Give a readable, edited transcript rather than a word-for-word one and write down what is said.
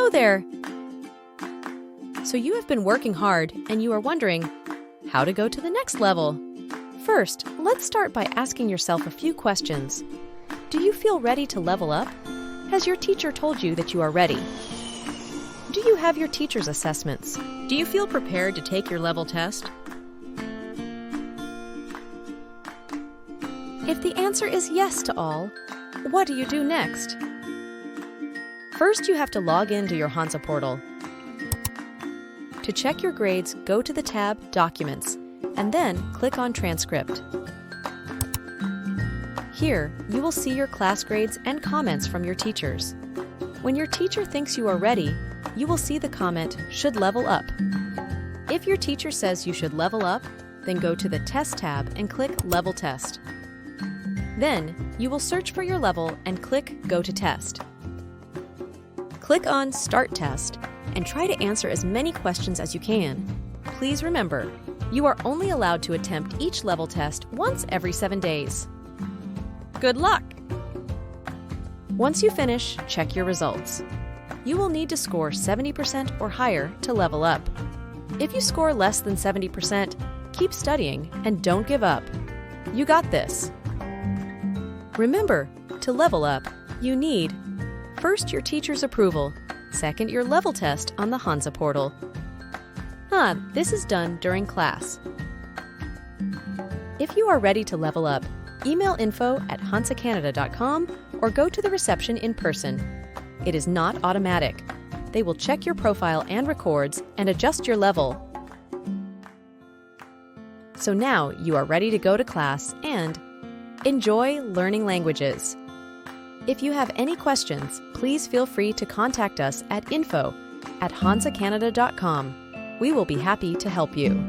Hello there! So you have been working hard and you are wondering how to go to the next level. First, let's start by asking yourself a few questions. Do you feel ready to level up? Has your teacher told you that you are ready? Do you have your teacher's assessments? Do you feel prepared to take your level test? If the answer is yes to all, what do you do next? First, you have to log into your Hansa portal. To check your grades, go to the tab Documents, and then click on Transcript. Here, you will see your class grades and comments from your teachers. When your teacher thinks you are ready, you will see the comment, Should level up. If your teacher says you should level up, then go to the Test tab and click Level Test. Then, you will search for your level and click Go to Test. Click on Start Test and try to answer as many questions as you can. Please remember, you are only allowed to attempt each level test once every 7 days. Good luck! Once you finish, check your results. You will need to score 70% or higher to level up. If you score less than 70%, keep studying and don't give up. You got this! Remember, to level up, you need first, your teacher's approval. Second, your level test on the Hansa portal. This is done during class. If you are ready to level up, email info@hansacanada.com or go to the reception in person. It is not automatic. They will check your profile and records and adjust your level. So now you are ready to go to class and enjoy learning languages. If you have any questions, please feel free to contact us at info@hansacanada.com. We will be happy to help you.